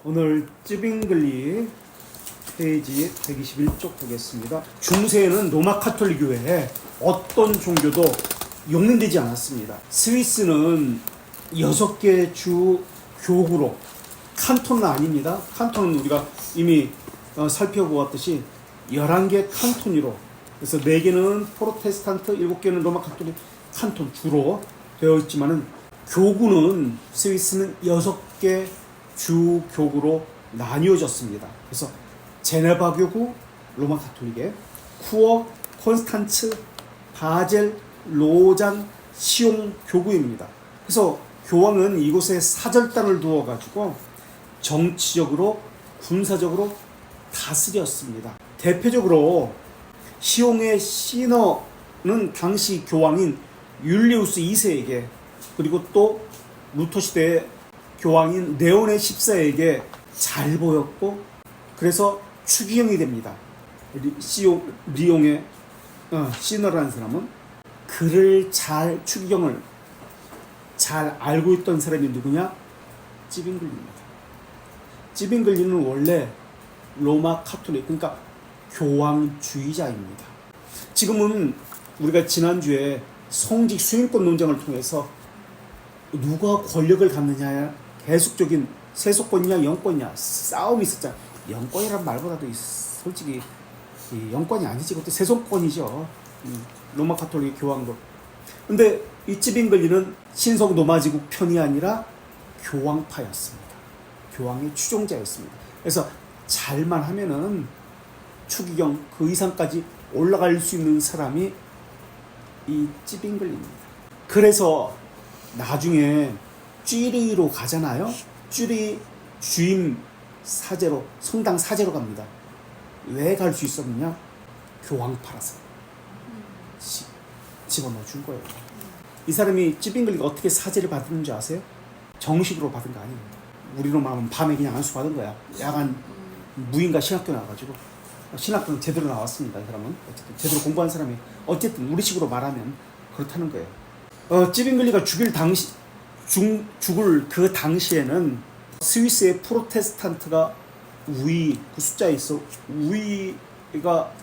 오늘 찌빙글리 페이지 121쪽 보겠습니다. 중세에는 로마 카톨릭 교회에 어떤 종교도 용인되지 않았습니다. 스위스는 6개 주 교구로, 칸톤은 아닙니다. 칸톤은 우리가 이미 살펴보았듯이 11개 칸톤으로, 그래서 4개는 프로테스탄트, 7개는 로마 카톨릭 칸톤 주로 되어 있지만은 교구는 스위스는 6개 주 교구로 나뉘어졌습니다. 그래서 제네바 교구, 로마 카톨릭의 쿠어, 콘스탄츠, 바젤, 로잔, 시옹 교구입니다. 그래서 교황은 이곳에 사절단을 두어가지고 정치적으로, 군사적으로 다스렸습니다. 대표적으로 시옹의 시너는 당시 교황인 율리우스 2세에게, 그리고 또 루터 시대의 교황인 네온의 14에게 잘 보였고, 그래서 추기경이 됩니다. 리옹의 시너라는 사람은 그를 추기경을 잘 알고 있던 사람이 누구냐? 찌빙글리입니다. 찌빙글리는 원래 로마 카톨릭, 그러니까 교황주의자입니다. 지금은 우리가 지난주에 성직 수행권 논쟁을 통해서 누가 권력을 갖느냐에 계속적인 세속권이냐 영권이냐 싸움이 있었잖아. 영권이란 말보다도 솔직히 영권이 아니지, 그것도 세속권이죠. 로마 카톨릭 교황도. 근데 이 찌빙글리는 신성 노마지국 편이 아니라 교황파였습니다. 교황의 추종자였습니다. 그래서 잘만 하면은 추기경 그 이상까지 올라갈 수 있는 사람이 이 찌빙글리입니다. 그래서 나중에 쥐리로 가잖아요. 쥐리 주임 사제로, 성당 사제로 갑니다. 왜 갈 수 있었느냐? 교황파라서 집어넣어 준 거예요. 이 사람이 찌빙글리가 어떻게 사제를 받은 줄 아세요? 정식으로 받은 거 아니에요. 우리로 말하면 밤에 그냥 안수 받은 거야. 야간 무인가 신학교 나와가지고, 신학교는 제대로 나왔습니다. 이 사람은 어쨌든 제대로 공부한 사람이, 어쨌든 우리식으로 말하면 그렇다는 거예요. 찌빙글리가 죽을 그 당시에는 스위스의 프로테스탄트가 그 숫자에 있어 우위가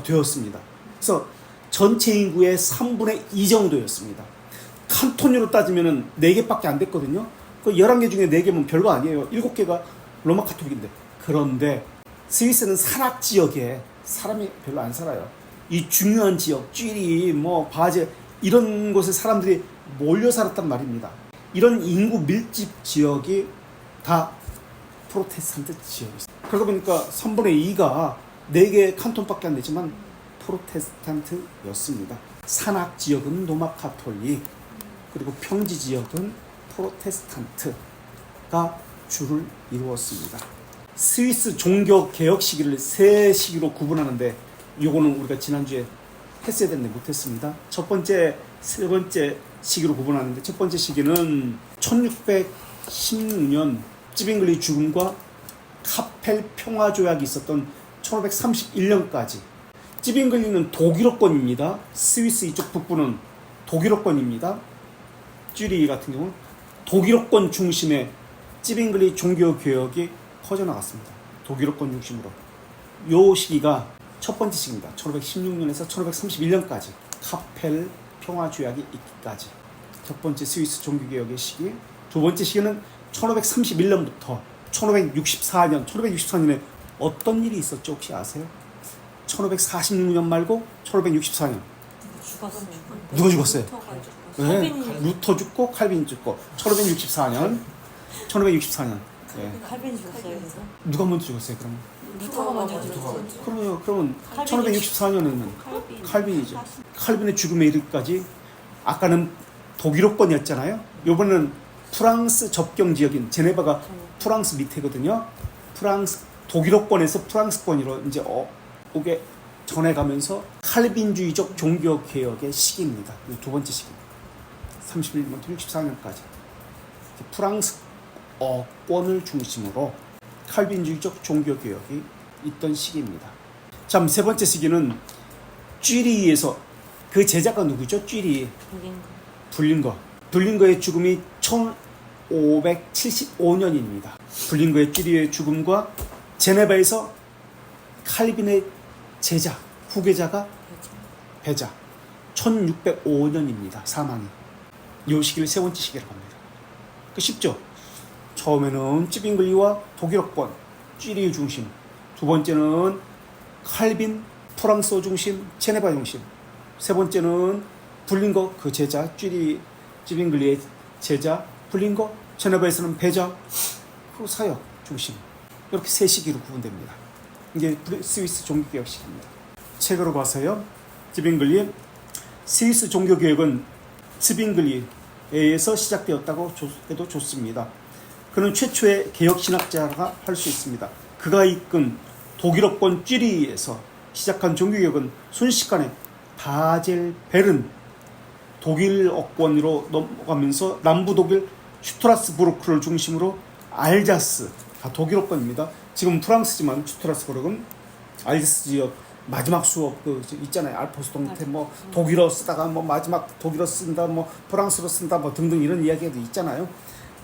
되었습니다. 그래서 전체 인구의 3분의 2 정도였습니다. 칸톤으로 따지면 4개밖에 안 됐거든요. 그 11개 중에 4개면 별거 아니에요. 7개가 로마 카톨릭인데. 그런데 스위스는 산악 지역에 사람이 별로 안 살아요. 이 중요한 지역, 쥐리, 바제, 이런 곳에 사람들이 몰려 살았단 말입니다. 이런 인구 밀집 지역이 다 프로테스탄트 지역이었어요. 그러다 보니까 3분의 2가 4개 칸톤밖에 안 되지만 프로테스탄트였습니다. 산악 지역은 로마 카톨릭, 그리고 평지 지역은 프로테스탄트가 주를 이루었습니다. 스위스 종교 개혁 시기를 3시기로 구분하는데, 이거는 우리가 지난주에 했어야 되는데 못했습니다. 첫 번째, 세 번째 시기로 구분하는데, 첫 번째 시기는 1616년 찌빙글리 죽음과 카펠 평화 조약이 있었던 1531년까지. 찌빙글리는 독일어권입니다. 스위스 이쪽 북부는 독일어권입니다. 쥐리 같은 경우는 독일어권 중심의 찌빙글리 종교 개혁이 퍼져나갔습니다. 독일어권 중심으로. 요 시기가 첫 번째 시기입니다. 1516년에서 1531년까지 카펠 평화 조약이 있기까지. 첫 번째 스위스 종교개혁의 시기. 두 번째 시기는 1531년부터 1564년에 어떤 일이 있었죠? 혹시 아세요? 1546년 말고 1564년. 죽었어요. 누가 죽었어요? 네. 루터 죽고 칼빈 죽고. 1564년. 네. 칼빈이 죽었어요. 그래서 누가 먼저 죽었어요? 그러면? 루터가 먼저 죽었어요. 그러면 1564년에는 칼빈이죠. 칼빈의 죽음에 이르기까지. 아까는 독일어권이었잖아요. 이번에는 프랑스 접경 지역인 제네바가 프랑스 밑에거든요. 독일어권에서 프랑스권으로 이제 오게 전해가면서 칼빈주의적 종교 개혁의 시기입니다. 두 번째 시기. 31년부터 64년까지 프랑스권을 중심으로 칼빈주의적 종교 개혁이 있던 시기입니다. 자, 세 번째 시기는 쥐리에서, 그 제자가 누구죠? 쥐리. 불린거. 불린거의 죽음이 1575년입니다. 블링거의 쥐리의 죽음과 제네바에서 칼빈의 제자, 후계자가 베자. 1605년입니다. 사망이. 이 시기를 세 번째 시기라고 합니다. 그 쉽죠? 처음에는 찌빙글리와 독일어권, 쥐리 중심. 두 번째는 칼빈, 프랑스어 중심, 제네바 중심. 세 번째는 블링거 그 제자, 찌빙글리의 제자, 블링거, 제네바에서는 베자, 그 사역 중심. 이렇게 세 시기로 구분됩니다. 이게 스위스 종교개혁 시기입니다. 책으로 봐서요. 찌빙글리의 스위스 종교개혁은 찌빙글리에 의해서 시작되었다고 해도 좋습니다. 그는 최초의 개혁신학자가 할 수 있습니다. 그가 이끈 독일어권 쥐리히에서 시작한 종교개혁은 순식간에 바젤베른 독일어권으로 넘어가면서 남부 독일 슈트라스부르크를 중심으로 알자스, 독일어권입니다. 지금 프랑스지만 슈트라스부르크는 알자스 지역 마지막 수업 그 있잖아요. 알프스 동태 뭐 독일어 쓰다가 뭐 마지막 독일어 쓴다, 뭐 프랑스로 쓴다, 뭐 등등 이런 이야기도 있잖아요.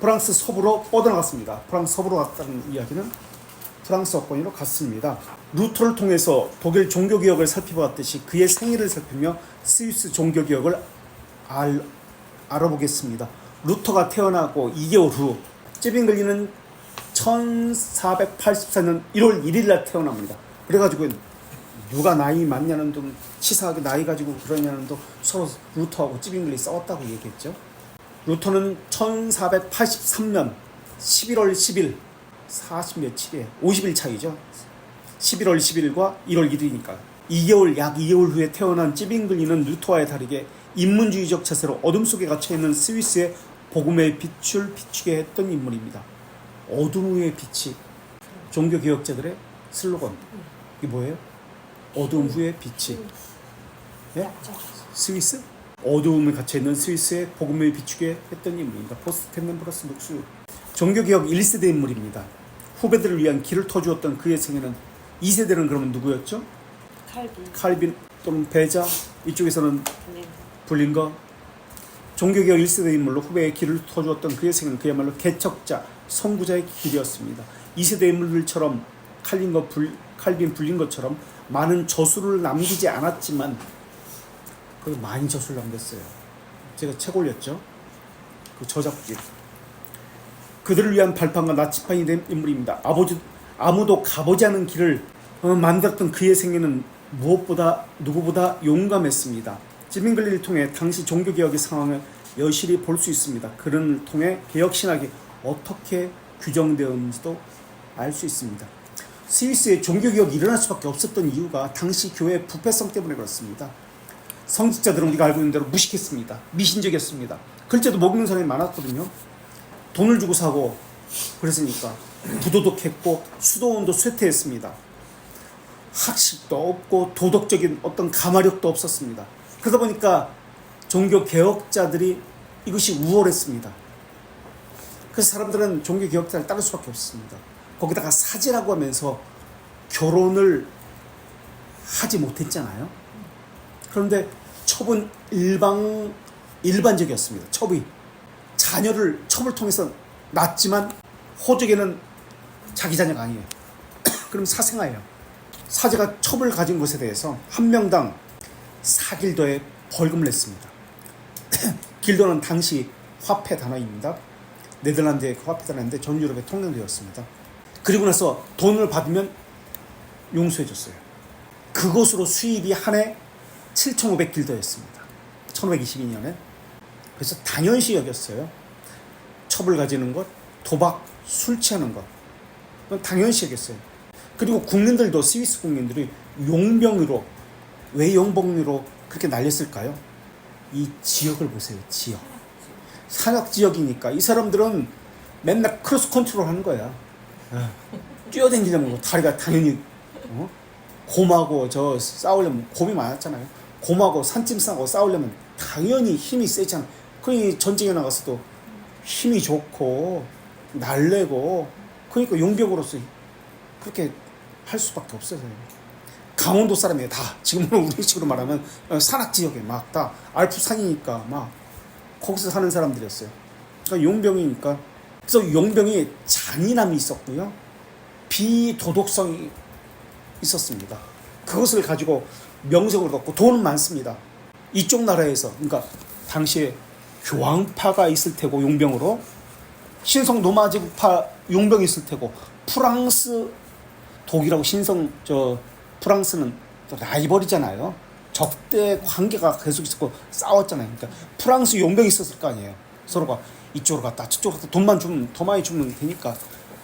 프랑스 서부로 뻗어나갔습니다. 프랑스 서부로 갔다는 이야기는 프랑스 어권으로 갔습니다. 루터를 통해서 독일 종교개혁을 살펴보았듯이 그의 생애를 살피며 스위스 종교개혁을 알아보겠습니다. 루터가 태어나고 2개월 후 찌빙글리는 1484년 1월 1일 날 태어납니다. 그래가지고 누가 나이 많냐는 등 치사하게 나이 가지고 그러냐는 등 서로 루터하고 찌빙글리 싸웠다고 얘기했죠. 루터는 1483년 11월 10일 40며칠이에요. 50일 차이죠. 11월 10일과 1월 1일이니까 약 2개월 후에 태어난 찌빙글리는 루터와의 다르게 인문주의적 자세로 어둠 속에 갇혀있는 스위스의 복음의 빛을 비추게 했던 인물입니다. 어둠 후의 빛이 종교개혁자들의 슬로건. 이게 뭐예요? 어둠 후의 빛이. 예? 스위스? 어두움에 갇혀있는 스위스의 복음을 비추게 했던 인물입니다. 포스텐덴브러스 룩스. 종교개혁 1세대 인물입니다. 후배들을 위한 길을 터주었던 그의 생애는 2세대는 그러면 누구였죠? 칼빈 또는 베자, 이쪽에서는 블링거. 종교개혁 1세대 인물로 후배의 길을 터주었던 그의 생애는 그야말로 개척자, 선구자의 길이었습니다. 2세대 인물들처럼 칼빈, 블링거처럼 많은 저술을 남기지 않았지만 그래도 많이 저술 남겼어요. 제가 책 올렸죠. 그 저작집. 그들을 위한 발판과 나치판이 된 인물입니다. 아무도 가보지 않은 길을 만들었던 그의 생애는 누구보다 용감했습니다. 찌빙글리를 통해 당시 종교개혁의 상황을 여실히 볼 수 있습니다. 그를 통해 개혁신학이 어떻게 규정되었는지도 알 수 있습니다. 스위스의 종교개혁이 일어날 수밖에 없었던 이유가 당시 교회의 부패성 때문에 그렇습니다. 성직자들은 우리가 알고 있는 대로 무식했습니다. 미신적이었습니다. 글자도 모르는 사람이 많았거든요. 돈을 주고 사고 그랬으니까 부도덕했고 수도원도 쇠퇴했습니다. 학식도 없고 도덕적인 어떤 가마력도 없었습니다. 그러다 보니까 종교개혁자들이 이것이 우월했습니다. 그래서 사람들은 종교개혁자를 따를 수밖에 없습니다. 거기다가 사제라고 하면서 결혼을 하지 못했잖아요. 그런데 첩은 일반적이었습니다. 첩이 자녀를 첩을 통해서 낳지만 호적에는 자기 자녀가 아니에요. 그럼 사생아예요. 사제가 첩을 가진 것에 대해서 한 명당 4길더의 벌금을 냈습니다. 길더는 당시 화폐 단어입니다. 네덜란드의 화폐 단어인데 전 유럽에 통용되었습니다. 그리고 나서 돈을 받으면 용서해줬어요. 그것으로 수입이 한 해 7,500길더였습니다. 1522년에. 그래서 당연시 여겼어요. 첩을 가지는 것, 도박, 술 취하는 것. 그건 당연시 여겼어요. 그리고 국민들도 스위스 국민들이 용병으로, 왜 용병으로 그렇게 날렸을까요? 이 지역을 보세요. 지역. 산악지역이니까 이 사람들은 맨날 크로스 컨트롤 하는 거야. 뛰어다니려면 다리가 당연히 곰하고 저 싸우려면 곰이 많았잖아요. 곰하고 산짐승하고 싸우려면 당연히 힘이 세잖아. 그러니 전쟁에 나가서도 힘이 좋고 날래고 그러니까 용병으로서 그렇게 할 수밖에 없어요. 강원도 사람이에요. 다 지금은 우리 식으로 말하면 산악지역에 막 다 알프산이니까 막 거기서 사는 사람들이었어요. 그러니까 용병이니까 그래서 용병이 잔인함이 있었고요. 비도덕성이 있었습니다. 그것을 가지고 명성을 얻고 돈은 많습니다. 이쪽 나라에서 그러니까 당시에 교황파가 있을 테고 용병으로 신성 노마지파 용병이 있을 테고 프랑스 독일하고 프랑스는 또 라이벌이잖아요. 적대 관계가 계속 있었고 싸웠잖아요. 그러니까 프랑스 용병이 있었을 거 아니에요. 서로가 이쪽으로 갔다 저쪽으로 갔다 돈만 주면 더 많이 주면 되니까.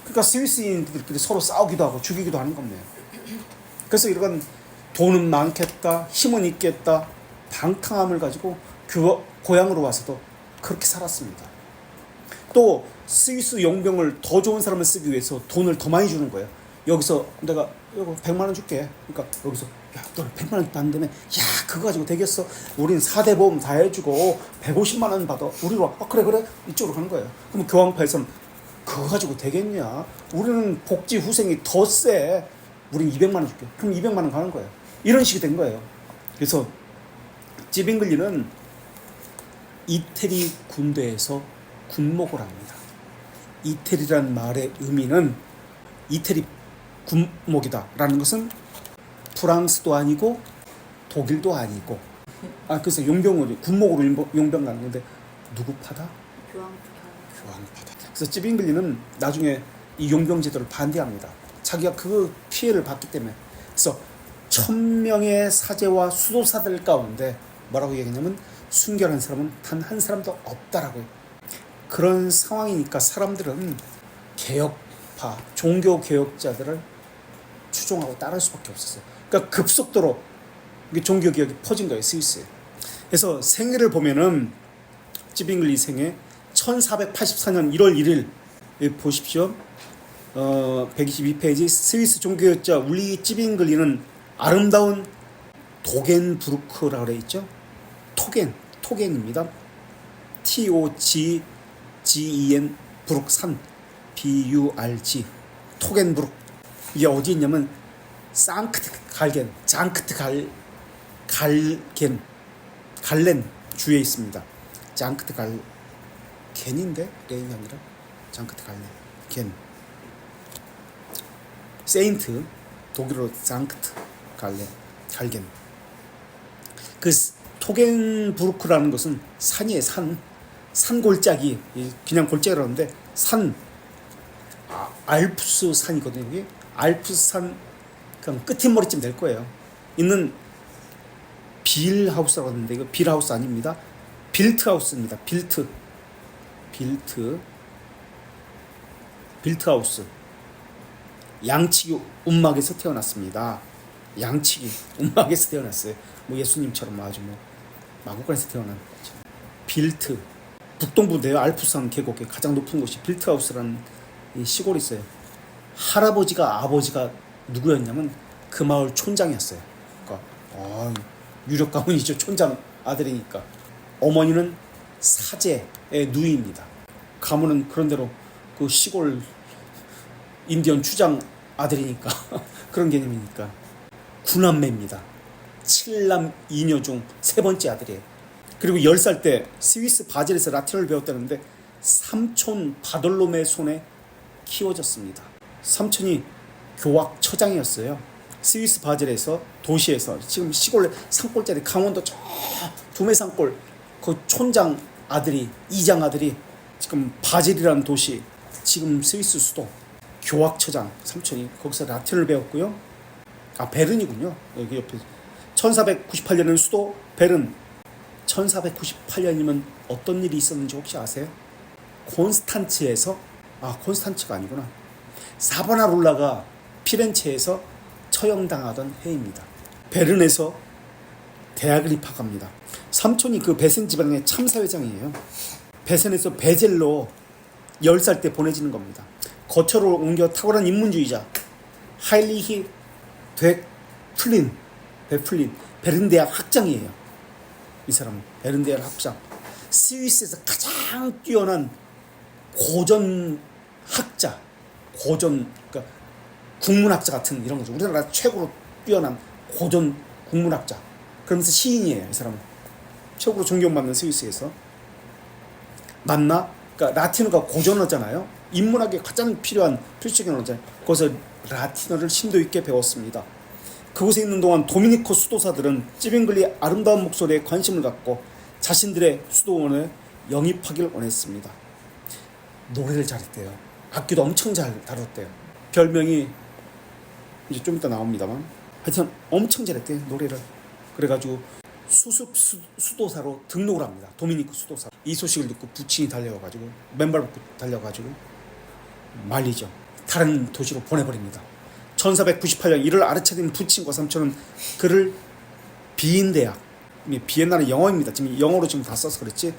그러니까 스위스인들끼리 서로 싸우기도 하고 죽이기도 하는 겁니다. 그래서 이런 돈은 많겠다, 힘은 있겠다, 방탕함을 가지고 고향으로 와서도 그렇게 살았습니다. 또 스위스 용병을 더 좋은 사람을 쓰기 위해서 돈을 더 많이 주는 거예요. 여기서 내가 이거 100만 원 줄게. 그러니까 여기서 야, 너 100만 원 받는다며? 야, 그거 가지고 되겠어? 우린 4대 보험 다 해주고 150만 원 받아. 우리로 와. 그래. 이쪽으로 가는 거예요. 그럼 교황파에서는 그거 가지고 되겠냐? 우리는 복지 후생이 더 세. 우린 200만 원 줄게. 그럼 200만 원 가는 거예요. 이런 식이 된 거예요. 그래서 찌빙글리는 이태리 군대에서 군목을 합니다. 이태리라는 말의 의미는 이태리 군목이다라는 것은 프랑스도 아니고 독일도 아니고 그래서 군목으로 용병 가는 건데 누구 파다? 교황파다. 그래서 찌빙글리는 나중에 이 용병 제도를 반대합니다. 자기가 그 피해를 봤기 때문에. 그래서 1000명의 사제와 수도사들 가운데 뭐라고 얘기했냐면 순결한 사람은 단 한 사람도 없다라고. 그런 상황이니까 사람들은 개혁파, 종교 개혁자들을 추종하고 따를 수밖에 없었어요. 그러니까 급속도로 종교 개혁이 퍼진 거예요, 스위스에. 그래서 생애를 보면은 찌빙글리 생애 1484년 1월 1일 여기 보십시오. 122페이지 스위스 종교개혁자 울리 찌빙글리는 아름다운 도겐부르크라고 그래 있죠. 토겐입니다. TOGGEN 부룩 산 BURG 토겐부룩. 이게 어디 있냐면 장크트 갈렌 주에 있습니다. 장크트 겐인데 레인이 아니라 장크트 겐 세인트 독일어로 장크트 갈겐. 그 토겐부르크라는 것은 산이에요. 산 골짜기. 그냥 골짜기라는데 알프스 산이거든요. 이게 알프스 산 그냥 끝머리쯤 될 거예요. 있는 빌하우스라고 하는데 이거 빌하우스 아닙니다. 빌트하우스입니다. 빌트하우스. 양치기 움막에서 태어났습니다. 양치기 움막에서 태어났어요. 뭐 예수님처럼 아주 마구간에서 태어난 거죠. 빌트 북동부인데요. 알프스산 계곡의 가장 높은 곳이 빌트하우스라는 이 시골이 있어요. 할아버지가 아버지가 누구였냐면 그 마을 촌장이었어요. 그러니까 유력 가문이죠. 촌장 아들이니까. 어머니는 사제의 누이입니다. 가문은 그런대로 그 시골 인디언 추장 아들이니까 그런 개념이니까. 9남매입니다. 7남 2녀 중 3번째 아들이에요. 그리고 10살 때 스위스 바젤에서 라틴어를 배웠다는데 삼촌 바돌로메 손에 키워졌습니다. 삼촌이 교학처장이었어요. 스위스 바젤에서 도시에서 지금 시골 산골짜리 강원도 저 두메산골 그 촌장 아들이 이장 아들이 지금 바젤이라는 도시 지금 스위스 수도 교학처장 삼촌이 거기서 라틴어를 배웠고요. 베른이군요. 여기 옆에 1498년은 수도 베른. 1498년이면 어떤 일이 있었는지 혹시 아세요? 콘스탄츠에서 콘스탄츠가 아니구나. 사바나롤라가 피렌체에서 처형당하던 해입니다. 베른에서 대학을 입학합니다. 삼촌이 그 베센 지방의 참사회장이에요. 베센에서 베젤로 10살 때 보내지는 겁니다. 거처로 옮겨 탁월한 인문주의자 하일리히 베플린 베른 대학 학장이에요. 이 사람은 베른 대학 학장. 스위스에서 가장 뛰어난 고전 학자, 그러니까 국문학자 같은 이런 거죠. 우리나라 최고로 뛰어난 고전 국문학자. 그러면서 시인이에요. 이 사람은 최고로 존경받는 스위스에서 만나 그러니까 라틴어가 고전어잖아요. 인문학에 가장 필요한 필수적인 언어잖아요. 거기서 라틴어를 심도 있게 배웠습니다. 그곳에 있는 동안 도미니코 수도사들은 찌빙글리의 아름다운 목소리에 관심을 갖고 자신들의 수도원에 영입하기를 원했습니다. 노래를 잘했대요. 악기도 엄청 잘 다뤘대요. 별명이 이제 좀 이따 나옵니다만 하여튼 엄청 잘했대요, 노래를. 그래가지고 수습 수도사로 등록을 합니다. 도미니코 수도사. 이 소식을 듣고 부친이 달려가지고 맨발 벗고 달려가지고 말리죠. 다른 도시로 보내버립니다. 1498년 이를 알아차린 부친과 삼촌은 그를 비인대학, 비엔나는 영어입니다. 지금 영어로 지금 다 써서 그렇지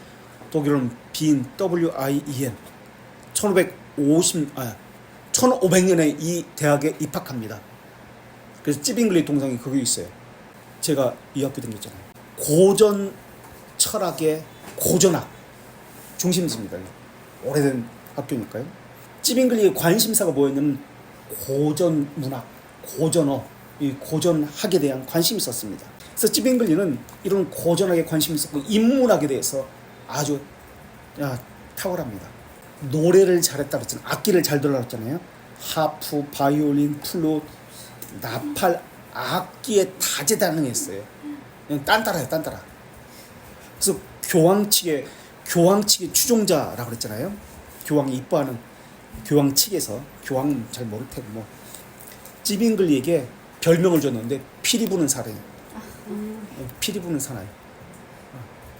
독일어는 비인 W-I-E-N 1500년에 이 대학에 입학합니다. 그래서 찌빙글리 동상이 거기 있어요. 제가 이 학교 다녔잖아요. 고전 철학의 고전학 중심지입니다. 오래된 학교니까요. 찌빙글리의 관심사가 뭐였냐면 고전 문학, 고전어, 이 고전학에 대한 관심이 있었습니다. 그래서 찌빙글리는 이런 고전학에 관심이 있었고 인문학에 대해서 아주 탁월합니다. 노래를 잘했다 그랬잖아요. 악기를 잘 들었잖아요. 하프, 바이올린, 플룻, 나팔, 악기에 다재다능했어요. 그냥 딴따라요, 딴따라. 그래서 교황 측의 추종자라고 그랬잖아요. 교황이 이뻐하는 교황 측에서, 교황은 잘 모를 테고 뭐 찌빙글리에게 별명을 줬는데 피리 부는 사나이. 피리 부는 사나이.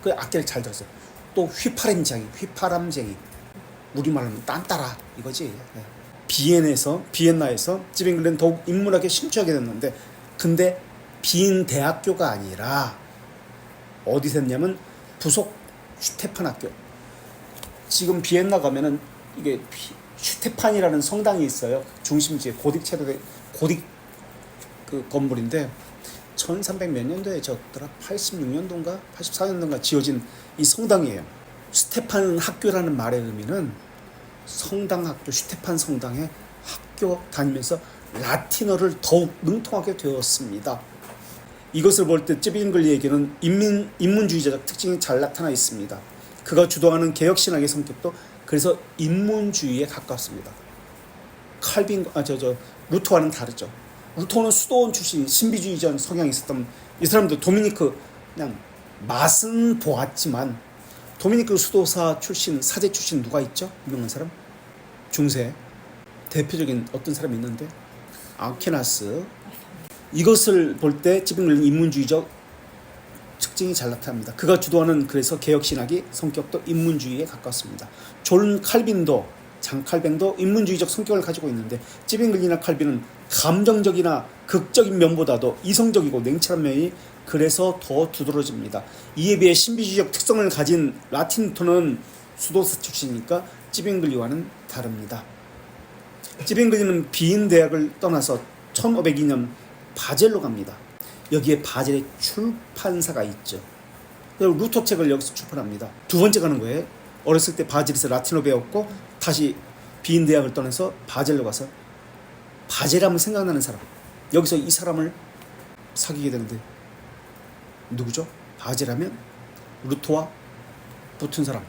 그 악기를 잘 들었어요. 또 휘파람쟁이. 우리말로는 딴따라 이거지. 비엔나에서 찌빙글리는 더욱 인문학에 심취하게 됐는데, 근데 비인 대학교가 아니라 어디서 했냐면 부속 슈테판 학교. 지금 비엔나 가면은 이게 슈테판이라는 성당이 있어요. 중심지에 고딕 그 건물인데 1300 몇 년도에 졌더라. 86년도인가 84년도인가 지어진 이 성당이에요. 슈테판 학교라는 말의 의미는 성당학교, 슈테판 성당의 학교 다니면서 라틴어를 더욱 능통하게 되었습니다. 이것을 볼 때 찌빙글리에게는 인문주의자적 특징이 잘 나타나 있습니다. 그가 주도하는 개혁신학의 성격도 그래서 인문주의에 가깝습니다. 루터와는 다르죠. 루터는 수도원 출신, 신비주의적 성향이 있었던 이 사람도 도미니크 그냥 맛은 보았지만 도미니크 수도사 출신, 사제 출신 누가 있죠? 유명한 사람? 중세 대표적인 어떤 사람이 있는데 아퀴나스. 이것을 볼 때 찌빙글리는 인문주의적 특징이 잘 나타납니다. 그가 주도하는 그래서 개혁신학이 성격도 인문주의에 가깝습니다. 장 칼뱅도 인문주의적 성격을 가지고 있는데 찌빙글리나 칼빈은 감정적이나 극적인 면보다도 이성적이고 냉철한 면이 그래서 더 두드러집니다. 이에 비해 신비주의적 특성을 가진 라틴토는 수도사 출신이니까 찌빙글리와는 다릅니다. 찌빙글리는 비인 대학을 떠나서 1502년 바젤로 갑니다. 여기에 바젤의 출판사가 있죠. 그리고 루터 책을 여기서 출판합니다. 두 번째 가는 거예요. 어렸을 때 바젤에서 라틴어 배웠고 다시 비인 대학을 떠나서 바젤로 가서 바젤하면 생각나는 사람. 여기서 이 사람을 사귀게 되는데 누구죠? 바젤하면 루터와 붙은 사람.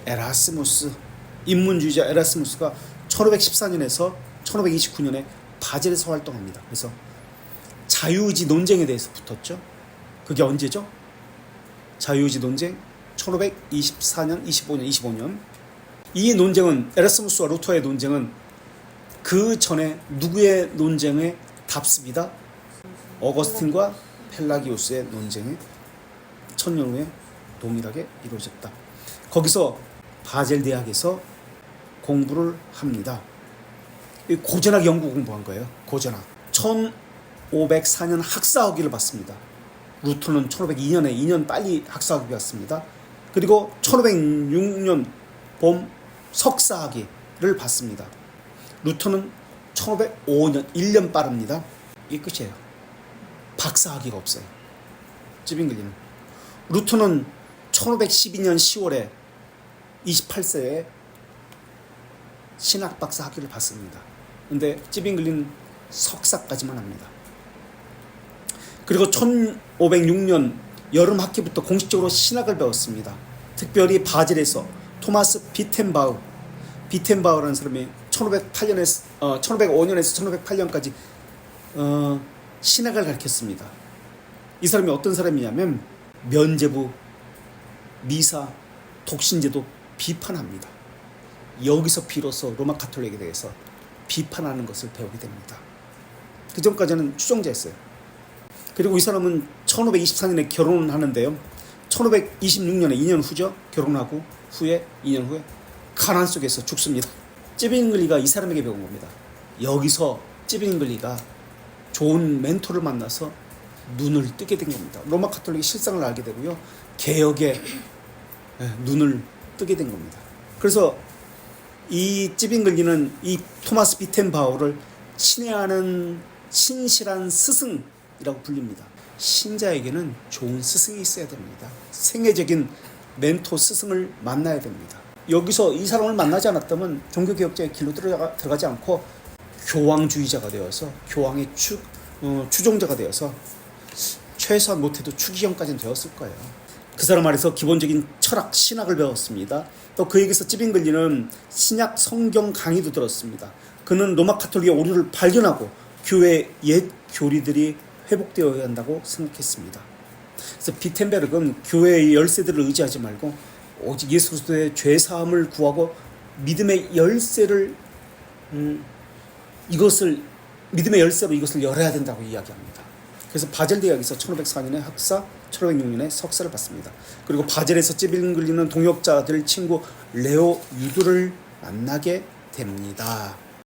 에라스무스. 인문주의자 에라스무스가 1514년에서 1529년에 바젤에서 활동합니다. 그래서 자유의지 논쟁에 대해서 붙었죠. 그게 언제죠? 자유의지 논쟁 1524년, 25년. 이 논쟁은 에라스무스와 루터의 논쟁은 그 전에 누구의 논쟁에 답습니다. 어거스틴과 펠라기우스의 논쟁에 1000년 후에 동일하게 이루어졌다. 거기서 바젤 대학에서 공부를 합니다. 고전학 연구 공부한 거예요. 고전학. 1504년 학사학위를 받습니다. 루터는 1502년에 2년 빨리 학사학위 받습니다. 그리고 1506년 봄 석사학위를 받습니다. 루터는 1505년 1년 빠릅니다. 이게 끝이에요. 박사학위가 없어요. 찌빙글리는. 루터는 1512년 10월에 28세에 신학박사 학위를 받습니다. 근데 찌빙글리는 석사까지만 합니다. 그리고 1506년 여름 학기부터 공식적으로 신학을 배웠습니다. 특별히 바젤에서 토마스 비텐바우라는 사람이 1505년에서 1508년까지 신학을 가르쳤습니다. 이 사람이 어떤 사람이냐면 면죄부, 미사, 독신제도 비판합니다. 여기서 비로소 로마 가톨릭에 대해서 비판하는 것을 배우게 됩니다. 그 전까지는 추종자였어요. 그리고 이 사람은 1524년에 결혼을 하는데요. 1526년에 2년 후죠. 결혼하고 후에 2년 후에 가난 속에서 죽습니다. 찌빙글리가 이 사람에게 배운 겁니다. 여기서 찌빙글리가 좋은 멘토를 만나서 눈을 뜨게 된 겁니다. 로마 가톨릭의 실상을 알게 되고요. 개혁의 눈을 뜨게 된 겁니다. 그래서 이 찌빙글리는 이 토마스 비텐바우를 친애하는 신실한 스승이라고 불립니다. 신자에게는 좋은 스승이 있어야 됩니다. 생애적인 멘토 스승을 만나야 됩니다. 여기서 이 사람을 만나지 않았다면 종교개혁자의 길로 들어가지 않고 교황주의자가 되어서 교황의 추종자가 되어서 최소한 못해도 추기경까지는 되었을 거예요. 그 사람 아래서 기본적인 철학, 신학을 배웠습니다. 또 그에게서 찌빙글리는 신약 성경 강의도 들었습니다. 그는 로마 가톨릭의 오류를 발견하고 교회의 옛 교리들이 회복되어야 한다고 생각했습니다. 그래서 비텐베르크는 교회의 열쇠들을 의지하지 말고 오직 예수 그리스도의 죄 사함을 구하고 믿음의 열쇠로 이것을 열어야 된다고 이야기합니다. 그래서 바젤 대학에서 1504년에 학사, 1506년에 석사를 받습니다. 그리고 바젤에서 찌빙글리는 동역자들 친구 레오 유두를 만나게 됩니다.